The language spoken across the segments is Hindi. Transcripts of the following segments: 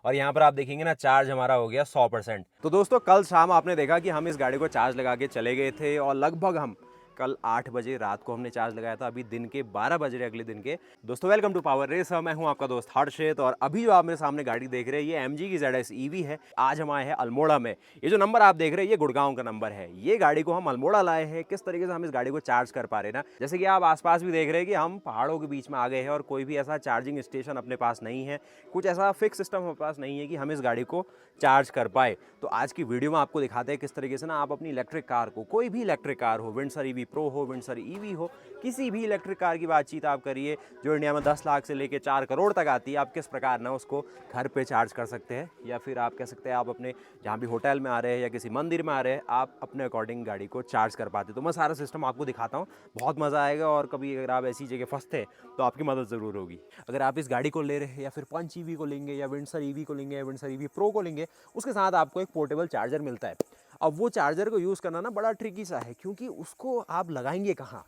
और यहाँ पर आप देखेंगे ना चार्ज हमारा हो गया 100%। तो दोस्तों कल शाम आपने देखा कि हम इस गाड़ी को चार्ज लगा के चले गए थे और लगभग हम कल 8 बजे रात को हमने चार्ज लगाया था, अभी दिन के 12 बज रहे अगले दिन के। दोस्तों वेलकम टू पावर रेस, मैं हूं आपका दोस्त हर्षित और अभी जो आप मेरे सामने गाड़ी देख रहे हैं ये MG की ZS EV है। आज हम आए हैं अल्मोड़ा में। ये जो नंबर आप देख रहे हैं ये गुड़गांव का नंबर है। ये गाड़ी को हम अल्मोड़ा लाए हैं। किस तरीके से हम इस गाड़ी को चार्ज कर पा रहे हैं ना, जैसे कि आप आसपास भी देख रहे हैं कि हम पहाड़ों के बीच में आ गए हैं और कोई भी ऐसा चार्जिंग स्टेशन अपने पास नहीं है, कुछ ऐसा फिक्स सिस्टम हमारे पास नहीं है कि हम इस गाड़ी को चार्ज कर पाए। तो आज की वीडियो में आपको दिखाते हैं किस तरीके से ना आप अपनी इलेक्ट्रिक कार को, कोई भी इलेक्ट्रिक कार हो, विंडसर EV प्रो हो, विंडसर EV हो, किसी भी इलेक्ट्रिक कार की बातचीत आप करिए जो इंडिया में 10 लाख से लेकर 4 करोड़ तक आती है, आप किस प्रकार ना उसको घर पे चार्ज कर सकते हैं। या फिर आप कह सकते हैं आप अपने जहाँ भी होटल में आ रहे हैं या किसी मंदिर में आ रहे हैं, आप अपने अकॉर्डिंग गाड़ी को चार्ज कर पाते। तो मैं सारा सिस्टम आपको दिखाता हूँ, बहुत मज़ा आएगा। और कभी अगर आप ऐसी जगह फंसते हैं तो आपकी मदद ज़रूर होगी। अगर आप इस गाड़ी को ले रहे हैं या फिर पंच EV को लेंगे या विंडसर EV को लेंगे या विंडसर EV प्रो को लेंगे, उसके साथ आपको एक पोर्टेबल चार्जर मिलता है। अब वो चार्जर को यूज़ करना ना बड़ा ट्रिकी सा है, क्योंकि उसको आप लगाएंगे कहाँ।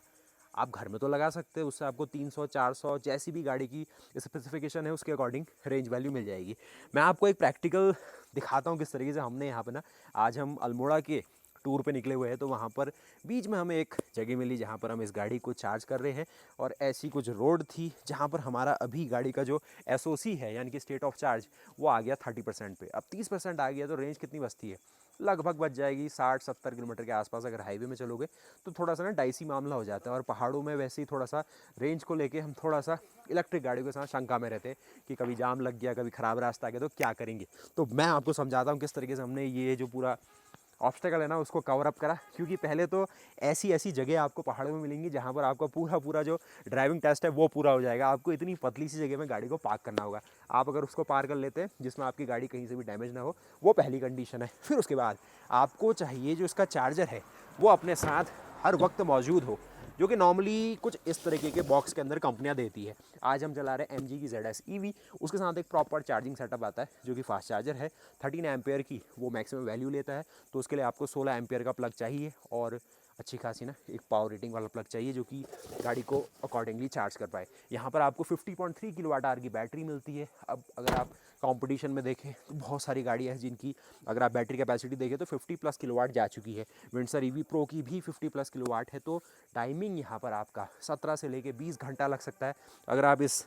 आप घर में तो लगा सकते हैं, उससे आपको 300 400 जैसी भी गाड़ी की स्पेसिफिकेशन है उसके अकॉर्डिंग रेंज वैल्यू मिल जाएगी। मैं आपको एक प्रैक्टिकल दिखाता हूँ किस तरीके से हमने यहाँ पे ना, आज हम अल्मोड़ा के टूर पे निकले हुए हैं। तो वहाँ पर बीच में हमें एक जगह मिली जहाँ पर हम इस गाड़ी को चार्ज कर रहे हैं। और ऐसी कुछ रोड थी जहाँ पर हमारा अभी गाड़ी का जो SOC है यानी कि स्टेट ऑफ चार्ज, वो आ गया 30% पे। अब 30% आ गया तो रेंज कितनी बचती है, लगभग बच जाएगी 60-70 किलोमीटर के आसपास। अगर हाईवे में चलोगे तो थोड़ा सा ना डाइसी मामला हो जाता है। और पहाड़ों में वैसे ही थोड़ा सा रेंज को लेके हम थोड़ा सा इलेक्ट्रिक गाड़ियों के साथ शंका में रहते हैं कि कभी जाम लग गया, कभी ख़राब रास्ता आ गया तो क्या करेंगे। तो मैं आपको समझाता हूँ किस तरीके से हमने ये जो पूरा ऑब्स्टेकल है ना उसको कवर अप करा। क्योंकि पहले तो ऐसी ऐसी जगह आपको पहाड़ों में मिलेंगी जहाँ पर आपका पूरा जो ड्राइविंग टेस्ट है वो पूरा हो जाएगा। आपको इतनी पतली सी जगह में गाड़ी को पार्क करना होगा। आप अगर उसको पार कर लेते हैं जिसमें आपकी गाड़ी कहीं से भी डैमेज ना हो, वो पहली कंडीशन है। फिर उसके बाद आपको चाहिए जो इसका चार्जर है वो अपने साथ हर वक्त मौजूद हो, जो कि नॉर्मली कुछ इस तरीके के बॉक्स के अंदर कंपनियां देती है। आज हम चला रहे हैं MG की ZS EV, उसके साथ एक प्रॉपर चार्जिंग सेटअप आता है जो कि फास्ट चार्जर है। 13 एम्पेयर की वो मैक्सिमम वैल्यू लेता है। तो उसके लिए आपको 16 एम्पेयर का प्लग चाहिए और अच्छी खासी ना एक पावर रेटिंग वाला प्लग चाहिए जो कि गाड़ी को अकॉर्डिंगली चार्ज कर पाए। यहाँ पर आपको 50.3 किलोवाट आवर की बैटरी मिलती है। अब अगर आप कंपटीशन में देखें तो बहुत सारी गाड़ियाँ हैं जिनकी अगर आप बैटरी कैपेसिटी देखें तो 50+ किलोवाट जा चुकी है। विंडसर EV प्रो की भी 50+ किलोवाट है। तो टाइमिंग यहाँ पर आपका 17 से लेके 20 घंटा लग सकता है अगर आप इस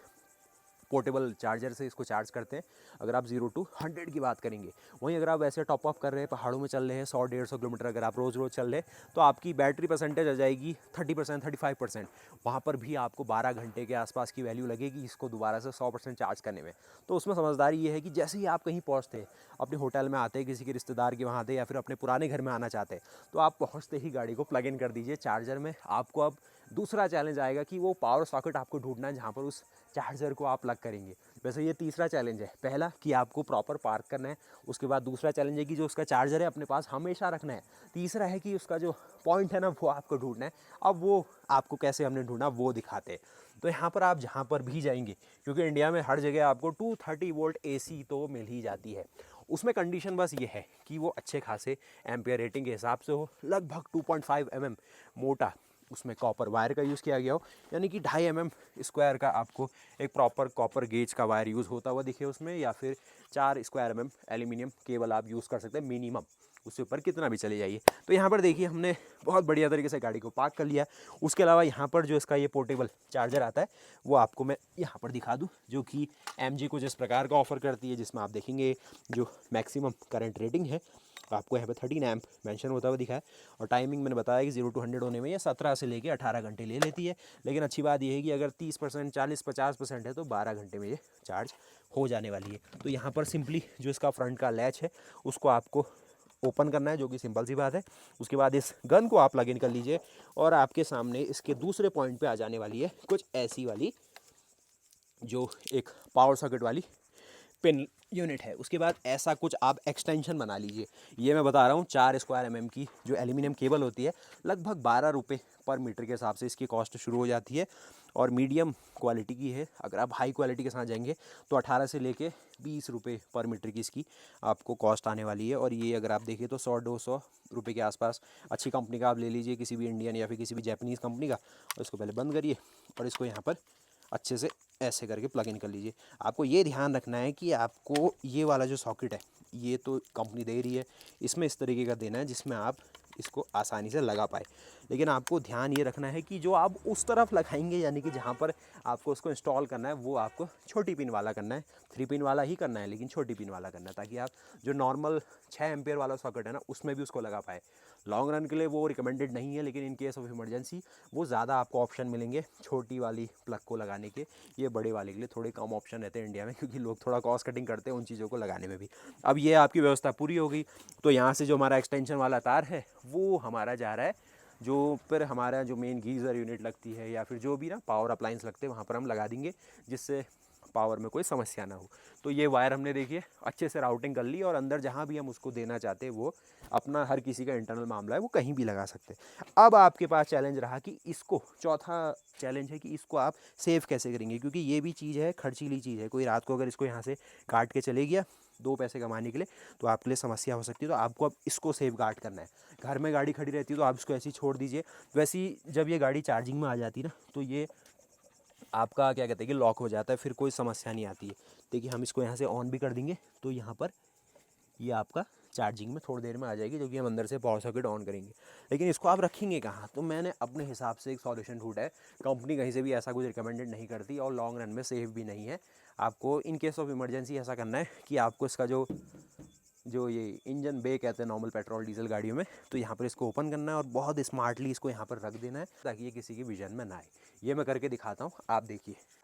पोर्टेबल चार्जर से इसको चार्ज करते हैं। अगर आप 0 to 100 की बात करेंगे, वहीं अगर आप वैसे टॉप अप कर रहे हैं, पहाड़ों में चल रहे हैं 100-150 किलोमीटर अगर आप रोज़ चल रहे हैं, तो आपकी बैटरी परसेंटेज आ जाएगी 30% 35%। वहाँ पर भी आपको 12 घंटे के आसपास की वैल्यू लगेगी इसको दोबारा से 100% चार्ज करने में। तो उसमें समझदारी ये है कि जैसे ही आप कहीं पहुँचते हैं, अपने होटल में आते हैं, किसी के रिश्तेदार के वहाँ आते हैं या फिर अपने पुराने घर में आना चाहते हैं, तो आप पहुँचते ही गाड़ी को प्लग इन कर दीजिए चार्जर में। आपको अब दूसरा चैलेंज आएगा कि वो पावर सॉकेट आपको ढूंढना है जहाँ पर उस चार्जर को आप प्लग करेंगे। वैसे ये तीसरा चैलेंज है। पहला कि आपको प्रॉपर पार्क करना है, उसके बाद दूसरा चैलेंज है कि जो उसका चार्जर है अपने पास हमेशा रखना है, तीसरा है कि उसका जो पॉइंट है ना वो आपको ढूंढना है। अब वो आपको कैसे हमने ढूंढा वो दिखाते हैं। तो यहाँ पर आप जहाँ पर भी जाएंगे, क्योंकि इंडिया में हर जगह आपको 230 वोल्ट AC तो मिल ही जाती है। उसमें कंडीशन बस ये है कि वो अच्छे खासे एम्पियर रेटिंग के हिसाब से हो, लगभग 2.5 mm मोटा उसमें कॉपर वायर का यूज़ किया गया हो, यानी कि 2.5 mm स्क्वायर का आपको एक प्रॉपर कॉपर गेज का वायर यूज़ होता हुआ दिखे उसमें, या फिर 4 स्क्वायर mm एल्यूमिनियम केबल आप यूज़ कर सकते हैं मिनिमम, उससे ऊपर कितना भी चले जाइए। तो यहाँ पर देखिए हमने बहुत बढ़िया तरीके से गाड़ी को पार्क कर लिया। उसके अलावा यहाँ पर जो इसका ये पोर्टेबल चार्जर आता है वो आपको मैं यहाँ पर दिखा दूँ, जो कि MG को जिस प्रकार का ऑफ़र करती है, जिसमें आप देखेंगे जो मैक्सिमम करंट रेटिंग है आपको यहाँ पे 13 एम्प मेंशन होता हुआ दिखा है। और टाइमिंग मैंने बताया कि 0 to 100 होने में ये 17 से लेके 18 घंटे ले लेती है। लेकिन अच्छी बात ये है कि अगर 30%, 40-50% है तो 12 घंटे में ये चार्ज हो जाने वाली है। तो यहाँ पर सिंपली जो इसका फ्रंट का लैच है उसको आपको ओपन करना है, जो कि सिंपल सी बात है। उसके बाद इस गन को आप प्लग इन कर लीजिए और आपके सामने इसके दूसरे पॉइंट पे आ जाने वाली है कुछ ऐसी वाली जो एक पावर सॉकेट वाली पिन यूनिट है। उसके बाद ऐसा कुछ आप एक्सटेंशन बना लीजिए। ये मैं बता रहा हूँ 4 स्क्वायर mm की जो एल्यूमिनियम केबल होती है, लगभग 12 रुपये पर मीटर के हिसाब से इसकी कॉस्ट शुरू हो जाती है और मीडियम क्वालिटी की है। अगर आप हाई क्वालिटी के साथ जाएंगे तो 18 से लेके 20 रुपये पर मीटर की इसकी आपको कॉस्ट आने वाली है। और ये अगर आप देखें तो 100-200 रुपये के आसपास अच्छी कंपनी का आप ले लीजिए, किसी भी इंडियन या फिर किसी भी जैपनीज़ कंपनी का। और इसको पहले बंद करिए और इसको यहाँ पर अच्छे से ऐसे करके प्लग इन कर लीजिए। आपको ये ध्यान रखना है कि आपको ये वाला जो सॉकेट है, ये तो कंपनी दे रही है, इसमें इस तरीके का देना है जिसमें आप इसको आसानी से लगा पाए। लेकिन आपको ध्यान ये रखना है कि जो आप उस तरफ लगाएंगे, यानी कि जहाँ पर आपको उसको इंस्टॉल करना है, वो आपको छोटी पिन वाला करना है। 3 पिन वाला ही करना है, लेकिन छोटी पिन वाला करना है, ताकि आप जो नॉर्मल 6 एम्पेयर वाला सॉकेट है ना, उसमें भी उसको लगा पाए। लॉन्ग रन के लिए वो रिकमेंडेड नहीं है, लेकिन इन केस ऑफ इमरजेंसी वो ज़्यादा आपको ऑप्शन मिलेंगे छोटी वाली प्लग को लगाने के। ये बड़े वाले के लिए थोड़े कम ऑप्शन रहते हैं इंडिया में, क्योंकि लोग थोड़ा कॉस्ट कटिंग करते हैं उन चीज़ों को लगाने में भी। अब ये आपकी व्यवस्था पूरी हो गई, तो यहाँ से जो हमारा एक्सटेंशन वाला तार है वो हमारा जा रहा है, जो फिर हमारा जो मेन गीज़र यूनिट लगती है या फिर जो भी ना पावर अप्लायंस लगते हैं वहाँ पर हम लगा देंगे, जिससे पावर में कोई समस्या ना हो। तो ये वायर हमने देखिए अच्छे से राउटिंग कर ली, और अंदर जहाँ भी हम उसको देना चाहते हैं वो अपना, हर किसी का इंटरनल मामला है, वो कहीं भी लगा सकते हैं। अब आपके पास चैलेंज रहा कि इसको, चौथा चैलेंज है कि इसको आप सेव कैसे करेंगे, क्योंकि ये भी चीज़ है, खर्चीली चीज़ है। कोई रात को अगर इसको यहाँ से काट के चले गया 2 पैसे कमाने के लिए, तो आपके लिए समस्या हो सकती है। तो आपको अब इसको सेव गार्ड करना है। घर में गाड़ी खड़ी रहती है तो आप इसको ऐसे ही छोड़ दीजिए। वैसे ही जब ये गाड़ी चार्जिंग में आ जाती है ना, तो ये आपका क्या कहते हैं कि लॉक हो जाता है, फिर कोई समस्या नहीं आती है। देखिए हम इसको यहाँ से ऑन भी कर देंगे, तो यहाँ पर ये आपका चार्जिंग में थोड़ी देर में आ जाएगी, जो कि हम अंदर से पावर सॉकेट ऑन करेंगे। लेकिन इसको आप रखेंगे कहाँ, तो मैंने अपने हिसाब से एक सॉल्यूशन ढूंढा है। कंपनी कहीं से भी ऐसा कुछ रिकमेंडेड नहीं करती, और लॉन्ग रन में सेफ भी नहीं है। आपको इन केस ऑफ इमरजेंसी ऐसा करना है कि आपको इसका जो ये इंजन बे कहते हैं नॉर्मल पेट्रोल डीजल गाड़ियों में, तो यहाँ पर इसको ओपन करना है और बहुत स्मार्टली इसको यहाँ पर रख देना है, ताकि ये किसी की विजन में ना आए। ये मैं करके दिखाता हूँ,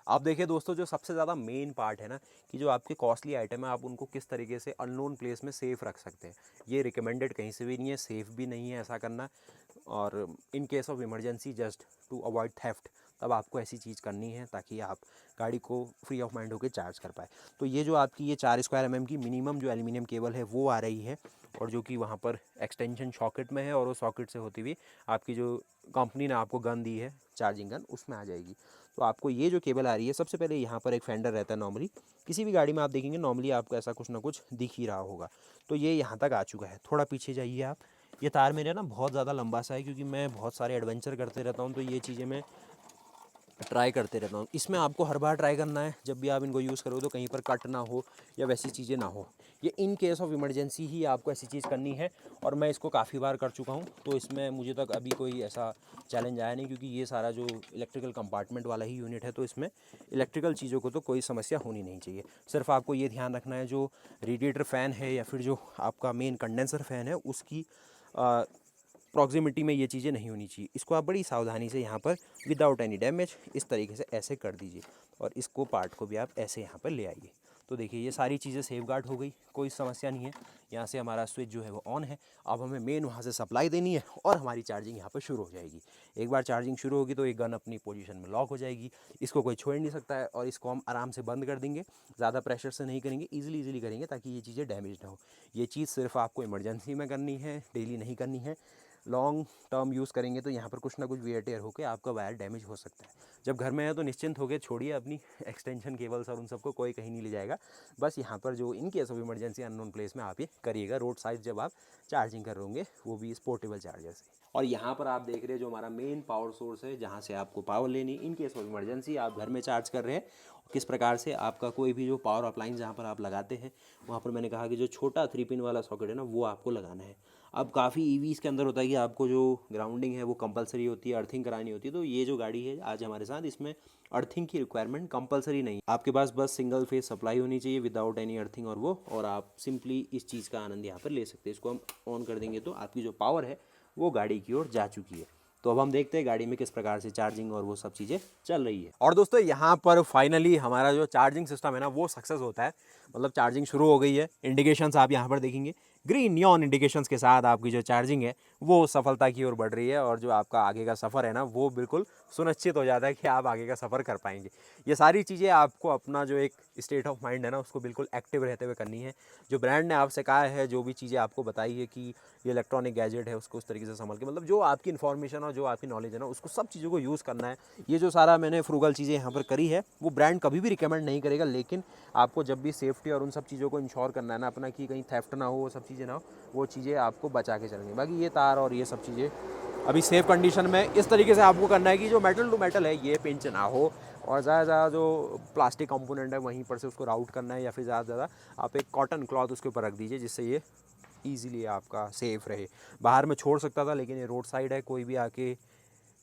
आप देखिए दोस्तों, जो सबसे ज़्यादा मेन पार्ट है ना, कि जो आपके कॉस्टली आइटम है आप उनको किस तरीके से अननोन प्लेस में सेफ़ रख सकते हैं। ये रिकमेंडेड कहीं से भी नहीं है, सेफ़ भी नहीं है ऐसा करना। और in case of emergency, just to avoid theft, तब आपको ऐसी चीज़ करनी है ताकि आप गाड़ी को फ्री ऑफ माइंड होकर चार्ज कर पाए। तो ये जो आपकी ये 4 स्क्वायर mm की मिनिमम जो एल्यूमिनियम केबल है वो आ रही है, और जो कि वहाँ पर एक्सटेंशन सॉकेट में है, और वो सॉकेट से होती हुई आपकी जो कंपनी ने आपको गन दी है, चार्जिंग गन, उसमें आ जाएगी। तो आपको ये जो केबल आ रही है, सबसे पहले यहाँ पर एक फेंडर रहता है नॉर्मली, किसी भी गाड़ी में आप देखेंगे नॉर्मली आपको ऐसा कुछ ना कुछ दिख ही रहा होगा। तो ये यहाँ तक आ चुका है। थोड़ा पीछे जाइए आप। ये तार मेरे ना बहुत ज़्यादा लंबा सा है, क्योंकि मैं बहुत सारे एडवेंचर करते रहता हूँ, तो ये चीज़ें मैं ट्राई करते रहता हूँ। इसमें आपको हर बार ट्राई करना है, जब भी आप इनको यूज़ करो तो कहीं पर कट ना हो या वैसी चीज़ें ना हो। ये इन केस ऑफ इमरजेंसी ही आपको ऐसी चीज़ करनी है, और मैं इसको काफ़ी बार कर चुका हूँ, तो इसमें मुझे तक अभी कोई ऐसा चैलेंज आया नहीं, क्योंकि ये सारा जो इलेक्ट्रिकल कंपार्टमेंट वाला ही यूनिट है, तो इसमें इलेक्ट्रिकल चीज़ों को तो कोई समस्या होनी नहीं चाहिए। सिर्फ आपको ये ध्यान रखना है, जो रेडिएटर फ़ैन है या फिर जो आपका मेन कंडेंसर फ़ैन है, उसकी प्रॉक्सिमिटी में ये चीज़ें नहीं होनी चाहिए। इसको आप बड़ी सावधानी से यहाँ पर विदाउट एनी डैमेज इस तरीके से ऐसे कर दीजिए, और इसको पार्ट को भी आप ऐसे यहाँ पर ले आइए। तो देखिए ये सारी चीज़ें सेफगार्ड हो गई, कोई समस्या नहीं है। यहाँ से हमारा स्विच जो है वो ऑन है। अब हमें मेन वहाँ से सप्लाई देनी है, और हमारी चार्जिंग यहाँ पर शुरू हो जाएगी। एक बार चार्जिंग शुरू होगी तो ये गन अपनी पोजीशन में लॉक हो जाएगी, इसको कोई छोड़ नहीं सकता है, और इसको हम आराम से बंद कर देंगे। ज़्यादा प्रेशर से नहीं करेंगे, ईजिली करेंगे, ताकि ये चीज़ें डैमेज ना हो। ये चीज़ सिर्फ आपको इमरजेंसी में करनी है, डेली नहीं करनी है। लॉन्ग टर्म यूज़ करेंगे तो यहाँ पर कुछ ना कुछ वियर टेयर होकर आपका वायर डैमेज हो सकता है। जब घर में है तो निश्चिंत होकर छोड़िए अपनी एक्सटेंशन केबल्स और उन सबको, कोई कहीं नहीं ले जाएगा। बस यहाँ पर जो इन case of emergency unknown place में आप ये करिएगा, रोड साइड जब आप चार्जिंग कर होंगे, वो भी पोर्टेबल चार्जर से। और यहाँ पर आप देख रहे हैं जो हमारा मेन पावर सोर्स है, जहाँ से आपको पावर लेनी इन केस ऑफ इमरजेंसी आप घर में चार्ज कर रहे हैं। किस प्रकार से आपका कोई भी जो पावर अप्लायंस जहाँ पर आप लगाते हैं, वहाँ पर मैंने कहा कि जो छोटा 3 पिन वाला सॉकेट है ना, वो आपको लगाना है। अब काफ़ी ईवीज़ के अंदर होता है कि आपको जो ग्राउंडिंग है वो कंपलसरी होती है, अर्थिंग करानी होती है। तो ये जो गाड़ी है आज हमारे साथ, इसमें अर्थिंग की रिक्वायरमेंट कंपलसरी नहीं, आपके पास बस सिंगल फेज सप्लाई होनी चाहिए विदाउट एनी अर्थिंग, और आप सिंपली इस चीज़ का आनंद यहाँ पर ले सकते हैं। इसको हम ऑन कर देंगे तो आपकी जो पावर है वो गाड़ी की ओर जा चुकी है। तो अब हम देखते हैं गाड़ी में किस प्रकार से चार्जिंग और वो सब चीज़ें चल रही है। और दोस्तों यहाँ पर फाइनली हमारा जो चार्जिंग सिस्टम है ना वो सक्सेस होता है, मतलब चार्जिंग शुरू हो गई है। इंडिकेशंस आप यहाँ पर देखेंगे, ग्रीन नियॉन इंडिकेशंस के साथ आपकी जो चार्जिंग है वो सफलता की ओर बढ़ रही है, और जो आपका आगे का सफ़र है ना वो बिल्कुल सुनिश्चित हो जाता है कि आप आगे का सफ़र कर पाएंगे। ये सारी चीज़ें आपको अपना जो एक स्टेट ऑफ माइंड है ना उसको बिल्कुल एक्टिव रहते हुए करनी है। जो ब्रांड ने आपसे कहा है, जो भी चीज़ें आपको बताई है कि ये इलेक्ट्रॉनिक गैजेट है, उसको उस तरीके से संभाल के, मतलब जो आपकी इन्फॉर्मेशन और जो आपकी नॉलेज है ना उसको सब चीज़ों को यूज़ करना है। ये जो सारा मैंने फ्रूगल चीज़ें यहाँ पर करी है वो ब्रांड कभी भी रिकमेंड नहीं करेगा, लेकिन आपको जब भी सेफ्टी और उन सब चीज़ों को इंश्योर करना है ना अपना, कि कहीं थेफ्ट ना हो, वो सब चीज़ें ना हो, वो चीज़ें आपको बचा के चलेंगे। बाकी ये तार और ये सब चीज़ें अभी सेफ कंडीशन में इस तरीके से आपको करना है कि जो मेटल टू मेटल है ये पिंच ना हो, और ज़्यादा से ज़्यादा जो प्लास्टिक कंपोनेंट है वहीं पर से उसको राउट करना है, या फिर ज़्यादा से ज़्यादा आप एक कॉटन क्लॉथ उसके ऊपर रख दीजिए जिससे ये ईज़िली आपका सेफ़ रहे। बाहर में छोड़ सकता था, लेकिन ये रोड साइड है, कोई भी आके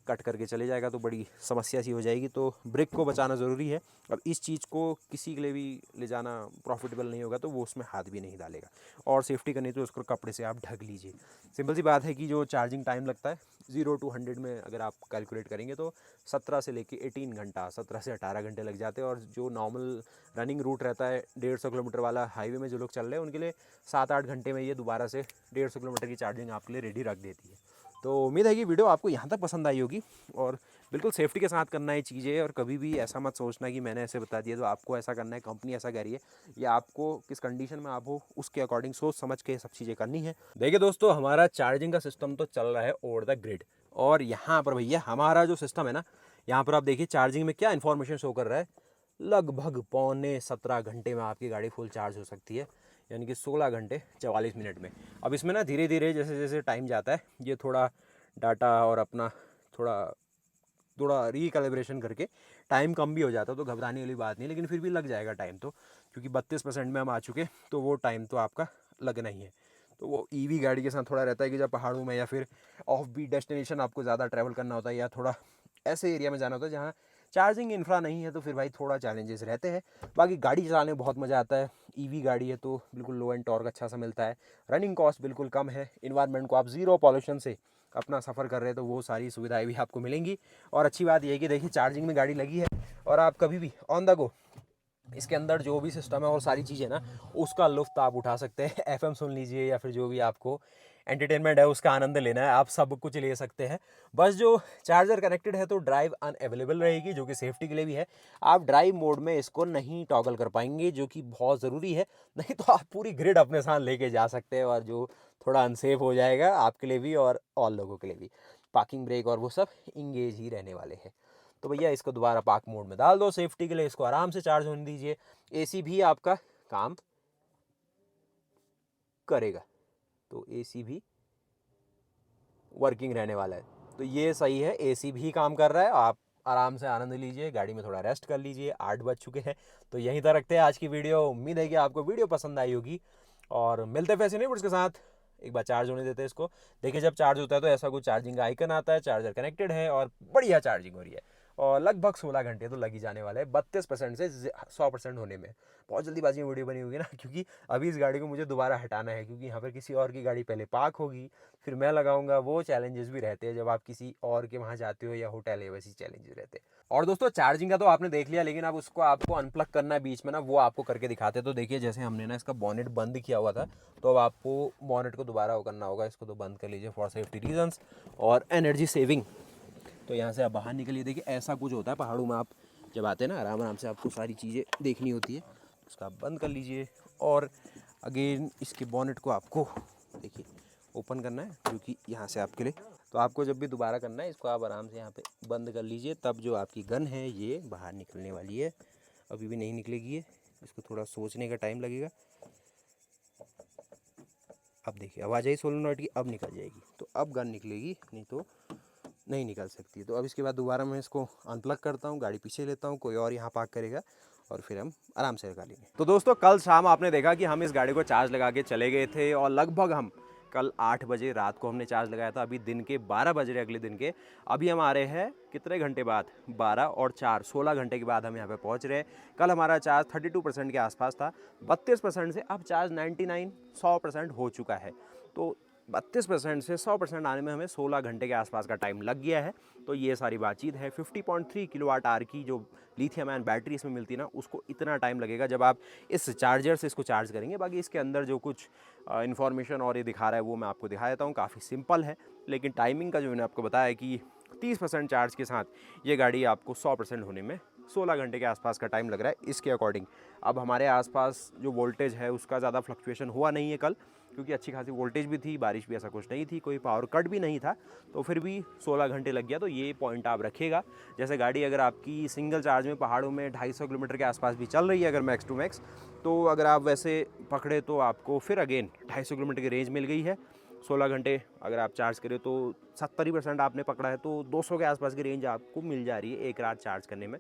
कट करके चले जाएगा तो बड़ी समस्या सी हो जाएगी। तो ब्रिक को बचाना ज़रूरी है। अब इस चीज़ को किसी के लिए भी ले जाना प्रॉफिटेबल नहीं होगा तो वो उसमें हाथ भी नहीं डालेगा। और सेफ्टी करनी तो उसको कपड़े से आप ढक लीजिए। सिंपल सी बात है कि जो चार्जिंग टाइम लगता है 0 to 100 में अगर आप कैलकुलेट करेंगे तो 17 से लेके 18 घंटा, 17 से 18 घंटे लग जाते हैं। और जो नॉर्मल रनिंग रूट रहता है 150 किलोमीटर वाला हाईवे में जो लोग चल रहे हैं उनके लिए 7-8 घंटे में ये दोबारा से 150 किलोमीटर की चार्जिंग आपके लिए रेडी रख देती है। तो उम्मीद है कि वीडियो आपको यहाँ तक पसंद आई होगी, और बिल्कुल सेफ्टी के साथ करना है चीज़ें। और कभी भी ऐसा मत सोचना कि मैंने ऐसे बता दिया तो आपको ऐसा करना है, कंपनी ऐसा कह रही है, या आपको किस कंडीशन में आप हो उसके अकॉर्डिंग सोच समझ के सब चीज़ें करनी है। देखिए दोस्तों, हमारा चार्जिंग का सिस्टम तो चल रहा है ओवर द ग्रिड। और यहाँ पर भैया हमारा जो सिस्टम है ना, यहाँ पर आप देखिए चार्जिंग में क्या इन्फॉर्मेशन शो कर रहा है। लगभग 17.25 घंटे में आपकी गाड़ी फुल चार्ज हो सकती है, यानी कि 16 घंटे 44 मिनट में। अब इसमें ना धीरे धीरे जैसे जैसे टाइम जाता है ये थोड़ा डाटा और अपना थोड़ा थोड़ा रिकैलिब्रेशन करके टाइम कम भी हो जाता है, तो घबराने वाली बात नहीं, लेकिन फिर भी लग जाएगा टाइम तो, क्योंकि 32% में हम आ चुके, तो वो टाइम तो आपका लगना ही है। तो वो ईवी गाड़ी के साथ थोड़ा रहता है कि जब पहाड़ों में या फिर ऑफ बीट डेस्टिनेशन आपको ज़्यादा ट्रैवल करना होता है, या थोड़ा ऐसे एरिया में जाना होता है जहाँ चार्जिंग इंफ्रा नहीं है, तो फिर भाई थोड़ा चैलेंजेस रहते हैं। बाकी गाड़ी चलाने में बहुत मज़ा आता है। ईवी गाड़ी है तो बिल्कुल लो एंड टॉर्क अच्छा सा मिलता है, रनिंग कॉस्ट बिल्कुल कम है, इन्वायरमेंट को आप ज़ीरो पॉल्यूशन से अपना सफ़र कर रहे हैं तो वो सारी सुविधाएं भी आपको मिलेंगी। और अच्छी बात यह है कि देखिए चार्जिंग में गाड़ी लगी है और आप कभी भी ऑन द गो इसके अंदर जो भी सिस्टम है और सारी चीज़ें ना उसका लुफ्त आप उठा सकते हैं। एफएम सुन लीजिए या फिर जो भी आपको एंटरटेनमेंट है उसका आनंद लेना है, आप सब कुछ ले सकते हैं। बस जो चार्जर कनेक्टेड है तो ड्राइव अनअवेलेबल रहेगी, जो कि सेफ्टी के लिए भी है। आप ड्राइव मोड में इसको नहीं टॉगल कर पाएंगे, जो कि बहुत ज़रूरी है, नहीं तो आप पूरी ग्रिड अपने साथ लेके जा सकते हैं, और जो थोड़ा अनसेफ हो जाएगा आपके लिए भी और लोगों के लिए भी। पार्किंग ब्रेक और वो सब इंगेज ही रहने वाले हैं। तो भैया इसको दोबारा पार्क मोड में डाल दो सेफ्टी के लिए, इसको आराम से चार्ज होने दीजिए। एसी भी आपका काम करेगा, तो एसी भी वर्किंग रहने वाला है, तो ये सही है। एसी भी काम कर रहा है, आप आराम से आनंद लीजिए, गाड़ी में थोड़ा रेस्ट कर लीजिए। 8 बज चुके हैं, तो यहीं तक रखते हैं आज की वीडियो। उम्मीद है कि आपको वीडियो पसंद आई होगी, और मिलते हैं फैसिनेट के साथ। एक बार चार्ज होने देते हैं इसको। देखिए जब चार्ज होता है तो ऐसा कुछ चार्जिंग का आइकन आता है, चार्जर कनेक्टेड है और बढ़िया चार्जिंग हो रही है, और लगभग 16 घंटे तो लग ही जाने वाले हैं 32% से 100% होने में। बहुत जल्दीबाजी में वीडियो बनी होगी ना, क्योंकि अभी इस गाड़ी को मुझे दोबारा हटाना है, क्योंकि यहाँ पर किसी और की गाड़ी पहले पार्क होगी, फिर मैं लगाऊंगा। वो चैलेंजेस भी रहते हैं जब आप किसी और के वहाँ जाते हो या होटल है, वैसी चैलेंजेस रहते हैं। और दोस्तों चार्जिंग का तो आपने देख लिया, लेकिन अब उसको आपको अनप्लग करना है बीच में ना, वो आपको करके दिखाते हैं। तो देखिए जैसे हमने ना इसका बॉनेट बंद किया हुआ था, तो अब आपको बॉनेट को दोबारा वो करना होगा। इसको तो बंद कर लीजिए फॉर सेफ्टी रीजंस और एनर्जी सेविंग। तो यहाँ से आप बाहर निकलिए। देखिए ऐसा कुछ होता है पहाड़ों में, आप जब आते हैं ना आराम आराम से आपको सारी चीज़ें देखनी होती है। उसका आप बंद कर लीजिए, और अगेन इसके बॉनेट को आपको देखिए ओपन करना है, जो कि यहाँ से आपके लिए। तो आपको जब भी दोबारा करना है इसको आप आराम से यहाँ पे बंद कर लीजिए, तब जो आपकी गन है ये बाहर निकलने वाली है। अभी भी नहीं निकलेगी ये, इसको थोड़ा सोचने का टाइम लगेगा। अब देखिए आवाज़ आई सोलोनॉइड की, अब निकल जाएगी। तो अब गन निकलेगी, नहीं तो नहीं निकल सकती। तो अब इसके बाद दोबारा मैं इसको अनप्लग करता हूँ, गाड़ी पीछे लेता हूँ, कोई और यहाँ पार्क करेगा, और फिर हम आराम से लगा लेंगे। तो दोस्तों कल शाम आपने देखा कि हम इस गाड़ी को चार्ज लगा के चले गए थे, और लगभग हम कल 8 बजे रात को हमने चार्ज लगाया था। अभी दिन के 12 बज रहे अगले दिन के। अभी हम आ रहे हैं कितने घंटे बाद, 12 और 4 16 घंटे के बाद हम यहाँ पे पहुँच रहे हैं। कल हमारा चार्ज 32% के आसपास था, 32% से अब चार्ज 99 100% हो चुका है। तो 32% से 100% आने में हमें 16 घंटे के आसपास का टाइम लग गया है। तो ये सारी बातचीत है। 50.3 किलोवाट आवर की जो लिथियम आयन बैटरी इसमें मिलती है ना, उसको इतना टाइम लगेगा जब आप इस चार्जर से इसको चार्ज करेंगे। बाकी इसके अंदर जो कुछ इन्फॉर्मेशन और ये दिखा रहा है वो मैं आपको दिखा देता हूँ। काफ़ी सिंपल है, लेकिन टाइमिंग का जो मैंने आपको बताया कि 30% चार्ज के साथ ये गाड़ी आपको 100% होने में 16 घंटे के आसपास का टाइम लग रहा है इसके अकॉर्डिंग। अब हमारे आसपास जो वोल्टेज है उसका ज़्यादा फ्लक्चुएशन हुआ नहीं है कल, क्योंकि अच्छी खासी वोल्टेज भी थी, बारिश भी ऐसा कुछ नहीं थी, कोई पावर कट भी नहीं था, तो फिर भी 16 घंटे लग गया। तो ये पॉइंट आप रखिएगा। जैसे गाड़ी अगर आपकी सिंगल चार्ज में पहाड़ों में 250 किलोमीटर के आसपास भी चल रही है अगर मैक्स टू मैक्स, तो अगर आप वैसे पकड़े तो आपको फिर अगेन 250 किलोमीटर की रेंज मिल गई है। 16 घंटे अगर आप चार्ज करें तो 70% आपने पकड़ा है, तो 200 के आसपास की रेंज आपको मिल जा रही है एक रात चार्ज करने में।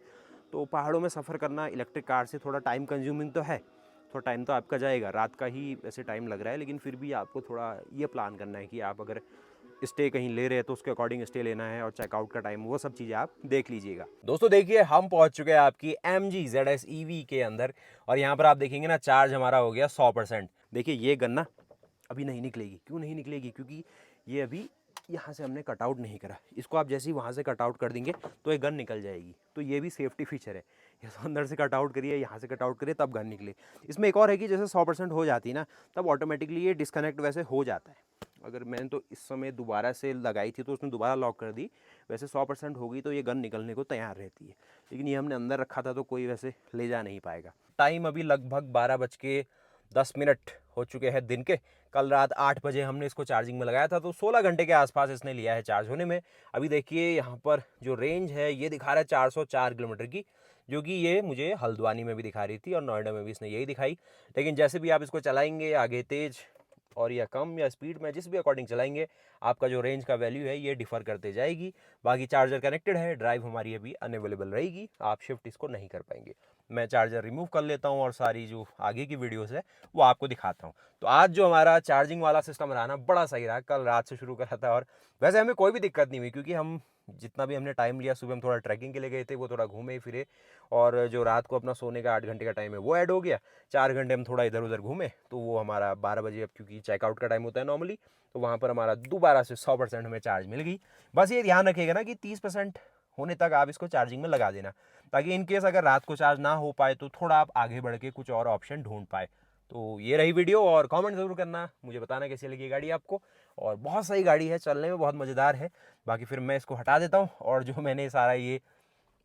तो पहाड़ों में सफ़र करना इलेक्ट्रिक कार से थोड़ा टाइम कंज्यूमिंग तो है, थोड़ा टाइम तो आपका जाएगा, रात का ही वैसे टाइम लग रहा है, लेकिन फिर भी आपको थोड़ा ये प्लान करना है कि आप अगर स्टे कहीं ले रहे हैं तो उसके अकॉर्डिंग स्टे लेना है, और चेकआउट का टाइम, वो सब चीज़ें आप देख लीजिएगा। दोस्तों देखिए हम पहुंच चुके हैं आपकी MG ZS EV के अंदर, और यहाँ पर आप देखेंगे ना चार्ज हमारा हो गया 100%। देखिए ये गन्ना अभी नहीं निकलेगी, क्यों नहीं निकलेगी, क्योंकि ये अभी यहाँ से हमने कटआउट नहीं करा। इसको आप जैसे ही वहाँ से कटआउट कर देंगे तो ये गन निकल जाएगी। तो ये भी सेफ्टी फीचर है, ये तो अंदर से कटआउट करिए, यहाँ से कटआउट करिए तब गन निकले। इसमें एक और है कि जैसे 100% हो जाती है ना, तब ऑटोमेटिकली ये डिस्कनेक्ट वैसे हो जाता है। अगर मैंने तो इस समय दोबारा से लगाई थी तो उसने दोबारा लॉक कर दी, वैसे 100% होगी तो ये गन निकलने को तैयार रहती है, लेकिन ये हमने अंदर रखा था तो कोई वैसे ले जा नहीं पाएगा। टाइम अभी लगभग 12:10 हो चुके हैं दिन के। कल रात 8 बजे हमने इसको चार्जिंग में लगाया था, तो 16 घंटे के आसपास इसने लिया है चार्ज होने में। अभी देखिए यहाँ पर जो रेंज है ये दिखा रहा है 404 किलोमीटर की, जो कि ये मुझे हल्द्वानी में भी दिखा रही थी और नोएडा में भी इसने यही दिखाई। लेकिन जैसे भी आप इसको चलाएंगे आगे तेज और या कम या स्पीड में जिस भी अकॉर्डिंग चलाएंगे, आपका जो रेंज का वैल्यू है ये डिफर करते जाएगी। बाकी चार्जर कनेक्टेड है, ड्राइव हमारी अभी अनअवेलेबल रहेगी, आप शिफ्ट इसको नहीं कर पाएंगे। मैं चार्जर रिमूव कर लेता हूँ और सारी जो आगे की वीडियोस है वो आपको दिखाता हूँ। तो आज जो हमारा चार्जिंग वाला सिस्टम रहा ना, बड़ा सही रहा। कल रात से शुरू करा था और वैसे हमें कोई भी दिक्कत नहीं हुई, क्योंकि हम जितना भी हमने टाइम लिया, सुबह हम थोड़ा ट्रैकिंग के लिए गए थे, वो थोड़ा घूमे फिरे, और जो रात को अपना सोने का 8 घंटे का टाइम है वो ऐड हो गया। 4 घंटे हम थोड़ा इधर उधर घूमे, तो वो हमारा 12 बजे, अब क्योंकि चेकआउट का टाइम होता है नॉर्मली, तो वहाँ पर हमारा दोबारा से 100% हमें चार्ज मिल गई। बस ये ध्यान रखिएगा ना कि 30% होने तक आप इसको चार्जिंग में लगा देना, ताकि इन केस अगर रात को चार्ज ना हो पाए तो थोड़ा आप आगे बढ़ के कुछ और ऑप्शन ढूंढ पाए। तो ये रही वीडियो, और कमेंट ज़रूर करना, मुझे बताना कैसी लगी गाड़ी आपको। और बहुत सही गाड़ी है, चलने में बहुत मज़ेदार है। बाकी फिर मैं इसको हटा देता हूँ, और जो मैंने सारा ये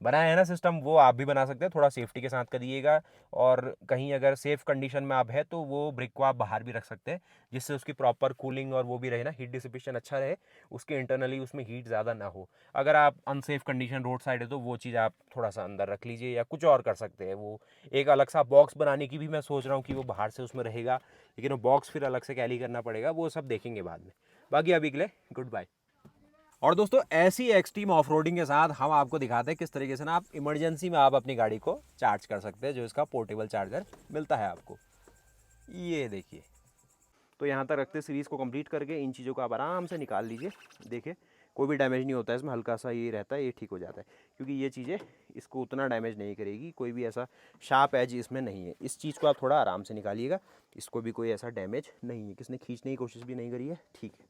बनाया है ना सिस्टम, वो आप भी बना सकते हैं, थोड़ा सेफ्टी के साथ करिएगा। और कहीं अगर सेफ कंडीशन में आप है तो वो ब्रिक को आप बाहर भी रख सकते हैं, जिससे उसकी प्रॉपर कूलिंग और वो भी रहे ना, हीट डिसिपेशन अच्छा रहे, उसके इंटरनली उसमें हीट ज़्यादा ना हो। अगर आप अनसेफ कंडीशन रोड साइड है तो वो चीज़ आप थोड़ा सा अंदर रख लीजिए, या कुछ और कर सकते हैं। वो एक अलग सा बॉक्स बनाने की भी मैं सोच रहा हूँ कि वो बाहर से उसमें रहेगा, लेकिन वो बॉक्स फिर अलग से कैरी करना पड़ेगा, वो सब देखेंगे बाद में। बाकी अभी के लिए गुड बाय। और दोस्तों ऐसी एक्सट्रीम ऑफरोडिंग के साथ हम आपको दिखाते हैं किस तरीके से ना आप इमरजेंसी में आप अपनी गाड़ी को चार्ज कर सकते हैं, जो इसका पोर्टेबल चार्जर मिलता है आपको। ये देखिए, तो यहाँ तक रखते सीरीज़ को कंप्लीट करके इन चीज़ों को आप आराम से निकाल लीजिए। देखिए कोई भी डैमेज नहीं होता है इसमें, हल्का सा ये रहता है, ये ठीक हो जाता है, क्योंकि ये चीज़ें इसको उतना डैमेज नहीं करेगी, कोई भी ऐसा शार्प एज इसमें नहीं है। इस चीज़ को आप थोड़ा आराम से निकालिएगा, इसको भी कोई ऐसा डैमेज नहीं है, किसने खींचने की कोशिश भी नहीं करी है, ठीक है।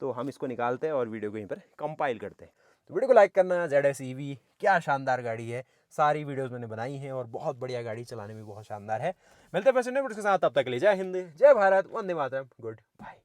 तो हम इसको निकालते हैं और वीडियो को यहीं पर कंपाइल करते हैं। तो वीडियो को लाइक करना। ZS EV क्या शानदार गाड़ी है, सारी वीडियोस मैंने बनाई हैं और बहुत बढ़िया गाड़ी, चलाने में बहुत शानदार है। मिलते हैं फिर से नए वीडियो के साथ, तब तक के लिए जय हिंद, जय भारत, वंदे मातरम, गुड बाय।